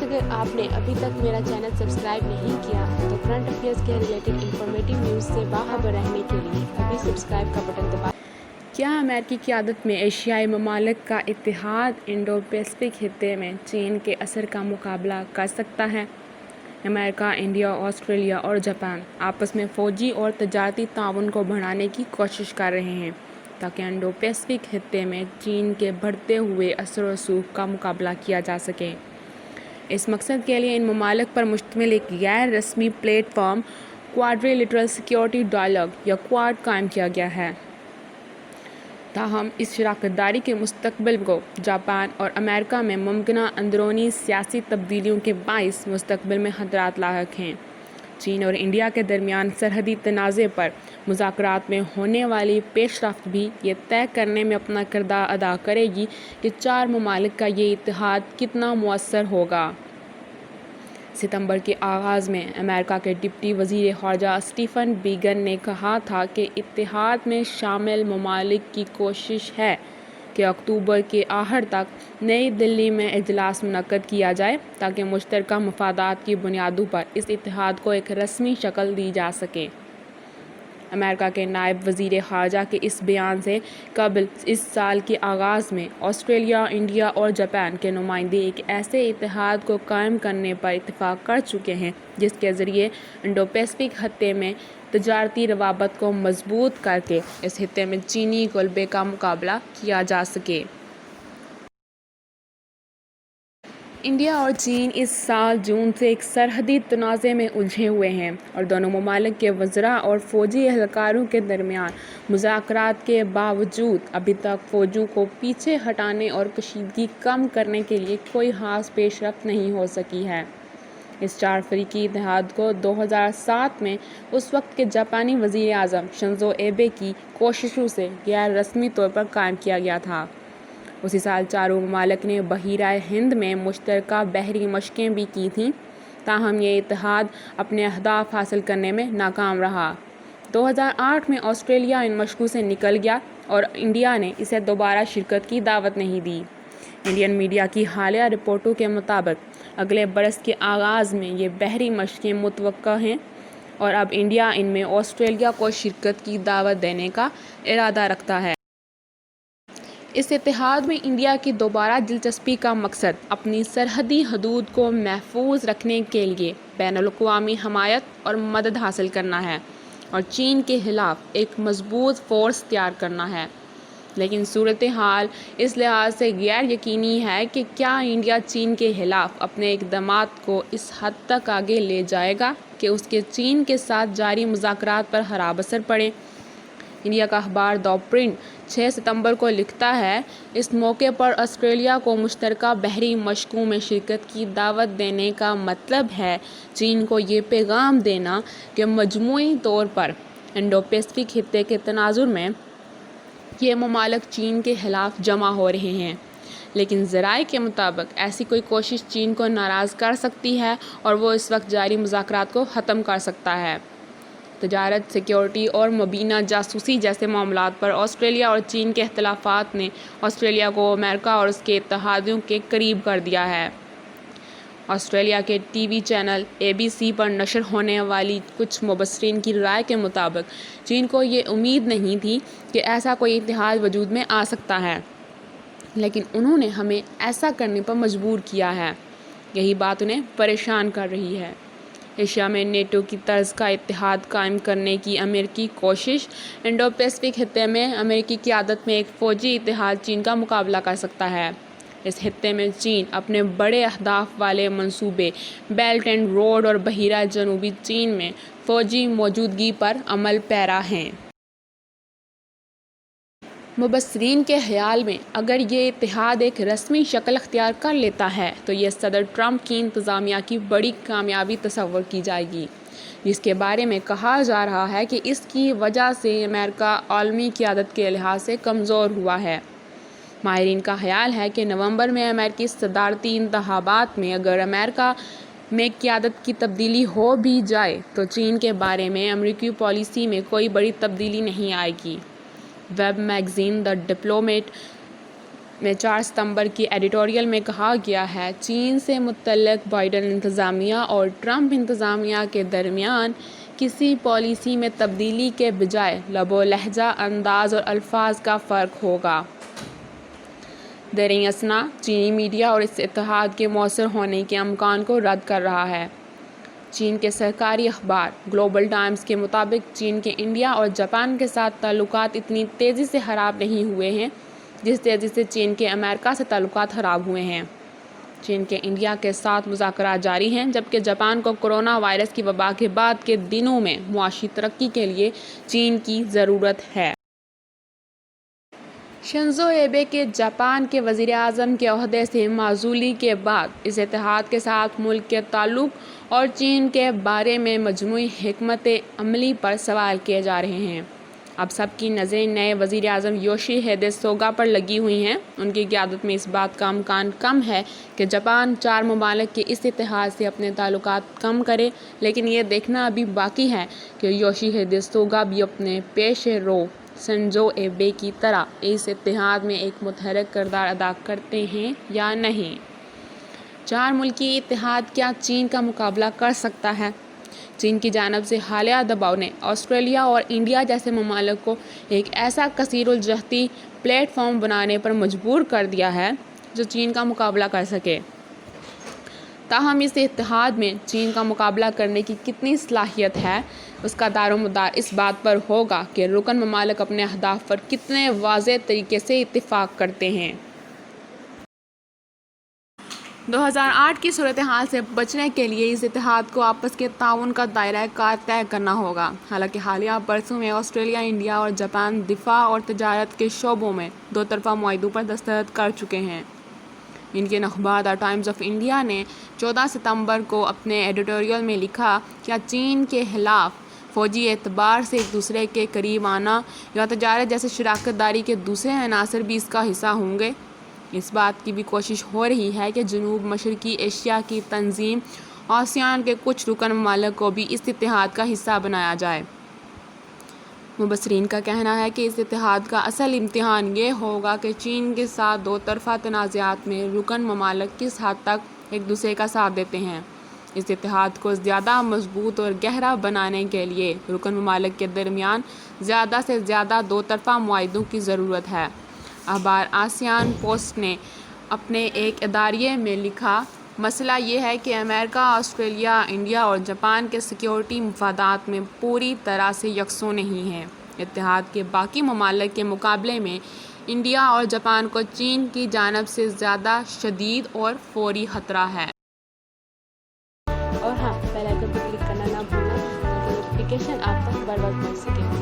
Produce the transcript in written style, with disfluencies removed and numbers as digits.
اگر آپ نے ابھی تک میرا چینل سبسکرائب نہیں کیا تو کرنٹ افیئرز کے ریلیٹڈ انفارمیٹیو نیوز سے باخبر رہنے کے لیے ابھی سبسکرائب کا بٹن دبائیں۔ کیا امریکی قیادت میں ایشیائی ممالک کا اتحاد انڈو پیسفک خطے میں چین کے اثر کا مقابلہ کر سکتا ہے؟ امریکہ، انڈیا، آسٹریلیا اور جاپان آپس میں فوجی اور تجارتی تعاون کو بڑھانے کی کوشش کر رہے ہیں تاکہ انڈو پیسفک خطے میں چین کے بڑھتے ہوئے اثر و رسوخ کا مقابلہ کیا جا سکے۔ اس مقصد کے لیے ان ممالک پر مشتمل ایک غیر رسمی پلیٹ فارم کوادریلیٹرل سیکیورٹی ڈائیلاگ یا کواد قائم کیا گیا ہے۔ تاہم اس شراکت داری کے مستقبل کو جاپان اور امریکہ میں ممکنہ اندرونی سیاسی تبدیلیوں کے باعث مستقبل میں خطرات لاحق ہیں۔ چین اور انڈیا کے درمیان سرحدی تنازع پر مذاکرات میں ہونے والی پیش رفت بھی یہ طے کرنے میں اپنا کردار ادا کرے گی کہ چار ممالک کا یہ اتحاد کتنا مؤثر ہوگا۔ ستمبر کے آغاز میں امریکہ کے ڈپٹی وزیر خارجہ اسٹیفن بیگن نے کہا تھا کہ اتحاد میں شامل ممالک کی کوشش ہے کہ اکتوبر کے آخر تک نئی دلی میں اجلاس منعقد کیا جائے تاکہ مشترکہ مفادات کی بنیادوں پر اس اتحاد کو ایک رسمی شکل دی جا سکے۔ امریکہ کے نائب وزیر خارجہ کے اس بیان سے قبل اس سال کے آغاز میں آسٹریلیا، انڈیا اور جاپان کے نمائندے ایک ایسے اتحاد کو قائم کرنے پر اتفاق کر چکے ہیں جس کے ذریعے انڈو پیسفک خطے میں تجارتی روابط کو مضبوط کر کے اس خطے میں چینی غلبے کا مقابلہ کیا جا سکے۔ انڈیا اور چین اس سال جون سے ایک سرحدی تنازع میں الجھے ہوئے ہیں اور دونوں ممالک کے وزراء اور فوجی اہلکاروں کے درمیان مذاکرات کے باوجود ابھی تک فوجوں کو پیچھے ہٹانے اور کشیدگی کم کرنے کے لیے کوئی خاص پیش رفت نہیں ہو سکی ہے۔ اس چار فریقی اتحاد کو 2007 میں اس وقت کے جاپانی وزیر اعظم شنزو ایبے کی کوششوں سے غیر رسمی طور پر قائم کیا گیا تھا۔ اسی سال چاروں ممالک نے بحیرہ ہند میں مشترکہ بحری مشقیں بھی کی تھیں، تاہم یہ اتحاد اپنے اہداف حاصل کرنے میں ناکام رہا۔ 2008 میں آسٹریلیا ان مشقوں سے نکل گیا اور انڈیا نے اسے دوبارہ شرکت کی دعوت نہیں دی۔ انڈین میڈیا کی حالیہ رپورٹوں کے مطابق اگلے برس کے آغاز میں یہ بحری مشقیں متوقع ہیں اور اب انڈیا ان میں آسٹریلیا کو شرکت کی دعوت دینے کا ارادہ رکھتا ہے۔ اس اتحاد میں انڈیا کی دوبارہ دلچسپی کا مقصد اپنی سرحدی حدود کو محفوظ رکھنے کے لیے بین الاقوامی حمایت اور مدد حاصل کرنا ہے اور چین کے خلاف ایک مضبوط فورس تیار کرنا ہے۔ لیکن صورتحال اس لحاظ سے غیر یقینی ہے کہ کیا انڈیا چین کے خلاف اپنے اقدامات کو اس حد تک آگے لے جائے گا کہ اس کے چین کے ساتھ جاری مذاکرات پر خراب اثر پڑے۔ انڈیا کا اخبار دی پرنٹ 6 ستمبر کو لکھتا ہے، اس موقع پر آسٹریلیا کو مشترکہ بحری مشقوں میں شرکت کی دعوت دینے کا مطلب ہے چین کو یہ پیغام دینا کہ مجموعی طور پر انڈو پیسفک خطے کے تناظر میں یہ ممالک چین کے خلاف جمع ہو رہے ہیں، لیکن ذرائع کے مطابق ایسی کوئی کوشش چین کو ناراض کر سکتی ہے اور وہ اس وقت جاری مذاکرات کو ختم کر سکتا ہے۔ تجارت، سیکیورٹی اور مبینہ جاسوسی جیسے معاملات پر آسٹریلیا اور چین کے اختلافات نے آسٹریلیا کو امریکہ اور اس کے اتحادیوں کے قریب کر دیا ہے۔ آسٹریلیا کے ٹی وی چینل ABC پر نشر ہونے والی کچھ مبصرین کی رائے کے مطابق چین کو یہ امید نہیں تھی کہ ایسا کوئی اتحاد وجود میں آ سکتا ہے، لیکن انہوں نے ہمیں ایسا کرنے پر مجبور کیا ہے۔ یہی بات انہیں پریشان کر رہی ہے۔ ایشیا میں نیٹو کی طرز کا اتحاد قائم کرنے کی امریکی کوشش انڈو پیسفک خطے میں امریکی قیادت میں ایک فوجی اتحاد چین کا مقابلہ کر سکتا ہے۔ اس خطے میں چین اپنے بڑے اہداف والے منصوبے بیلٹ اینڈ روڈ اور بحیرہ جنوبی چین میں فوجی موجودگی پر عمل پیرا ہے۔ مبصرین کے خیال میں اگر یہ اتحاد ایک رسمی شکل اختیار کر لیتا ہے تو یہ صدر ٹرمپ کی انتظامیہ کی بڑی کامیابی تصور کی جائے گی، جس کے بارے میں کہا جا رہا ہے کہ اس کی وجہ سے امریکہ عالمی قیادت کے لحاظ سے کمزور ہوا ہے۔ ماہرین کا خیال ہے کہ نومبر میں امریکی صدارتی انتخابات میں اگر امریکہ میں قیادت کی تبدیلی ہو بھی جائے تو چین کے بارے میں امریکی پالیسی میں کوئی بڑی تبدیلی نہیں آئے گی۔ ویب میگزین دی ڈپلومیٹ میں 4 ستمبر کی ایڈیٹوریل میں کہا گیا ہے، چین سے متعلق بائیڈن انتظامیہ اور ٹرمپ انتظامیہ کے درمیان کسی پالیسی میں تبدیلی کے بجائے لب و لہجہ، انداز اور الفاظ کا فرق ہوگا۔ دریں اثنا چینی میڈیا اور اس اتحاد کے مؤثر ہونے کے امکان کو رد کر رہا ہے۔ چین کے سرکاری اخبار گلوبل ٹائمز کے مطابق چین کے انڈیا اور جاپان کے ساتھ تعلقات اتنی تیزی سے خراب نہیں ہوئے ہیں جس تیزی سے چین کے امریکہ سے تعلقات خراب ہوئے ہیں۔ چین کے انڈیا کے ساتھ مذاکرات جاری ہیں، جبکہ جاپان کو کورونا وائرس کی وبا کے بعد کے دنوں میں معاشی ترقی کے لیے چین کی ضرورت ہے۔ شنزو ایبے کے جاپان کے وزیر اعظم کے عہدے سے معزولی کے بعد اس اتحاد کے ساتھ ملک کے تعلق اور چین کے بارے میں مجموعی حکمت عملی پر سوال کیے جا رہے ہیں۔ اب سب کی نظریں نئے وزیر اعظم یوشی ہیدے سوگا پر لگی ہوئی ہیں۔ ان کی قیادت میں اس بات کا امکان کم ہے کہ جاپان 4 ممالک کے اس اتحاد سے اپنے تعلقات کم کرے، لیکن یہ دیکھنا ابھی باقی ہے کہ یوشی ہیدے سوگا بھی اپنے پیش رو شنزو ایبے کی طرح اس اتحاد میں ایک متحرک کردار ادا کرتے ہیں یا نہیں۔ 4 ملکی اتحاد کیا چین کا مقابلہ کر سکتا ہے؟ چین کی جانب سے حالیہ دباؤ نے آسٹریلیا اور انڈیا جیسے ممالک کو ایک ایسا کثیر الجہتی پلیٹ فارم بنانے پر مجبور کر دیا ہے جو چین کا مقابلہ کر سکے۔ تاہم اس اتحاد میں چین کا مقابلہ کرنے کی کتنی صلاحیت ہے، اس کا دار و مدار اس بات پر ہوگا کہ رکن ممالک اپنے اہداف پر کتنے واضح طریقے سے اتفاق کرتے ہیں۔ 2008 کی صورتحال سے بچنے کے لیے اس اتحاد کو آپس کے تعاون کا دائرہ کار طے کرنا ہوگا۔ حالانکہ حالیہ برسوں میں آسٹریلیا، انڈیا اور جاپان دفاع اور تجارت کے شعبوں میں 2 طرفہ معاہدوں پر دستخط کر چکے ہیں۔ انڈین اخبار دی ٹائمز آف انڈیا نے 14 ستمبر کو اپنے ایڈیٹوریل میں لکھا، کیا چین کے خلاف فوجی اعتبار سے ایک دوسرے کے قریب آنا یا تجارت جیسے شراکت داری کے دوسرے عناصر بھی اس کا حصہ ہوں گے؟ اس بات کی بھی کوشش ہو رہی ہے کہ جنوب مشرقی ایشیا کی تنظیم آسیان کے کچھ رکن ممالک کو بھی اس اتحاد کا حصہ بنایا جائے۔ مبصرین کا کہنا ہے کہ اس اتحاد کا اصل امتحان یہ ہوگا کہ چین کے ساتھ 2 طرفہ تنازعات میں رکن ممالک کس حد تک ایک دوسرے کا ساتھ دیتے ہیں۔ اس اتحاد کو زیادہ مضبوط اور گہرا بنانے کے لیے رکن ممالک کے درمیان زیادہ سے زیادہ 2 طرفہ معاہدوں کی ضرورت ہے۔ اخبار آسیان پوسٹ نے اپنے ایک اداریے میں لکھا، مسئلہ یہ ہے کہ امریکہ، آسٹریلیا، انڈیا اور جاپان کے سیکیورٹی مفادات میں پوری طرح سے یکساں نہیں ہیں۔ اتحاد کے باقی ممالک کے مقابلے میں انڈیا اور جاپان کو چین کی جانب سے زیادہ شدید اور فوری خطرہ ہے۔ اور ہاں، بیل آئیکن پر کلک کرنا نہ بھولنا تاکہ نوٹیفیکیشن آپ تک بر وقت پہنچ سکے۔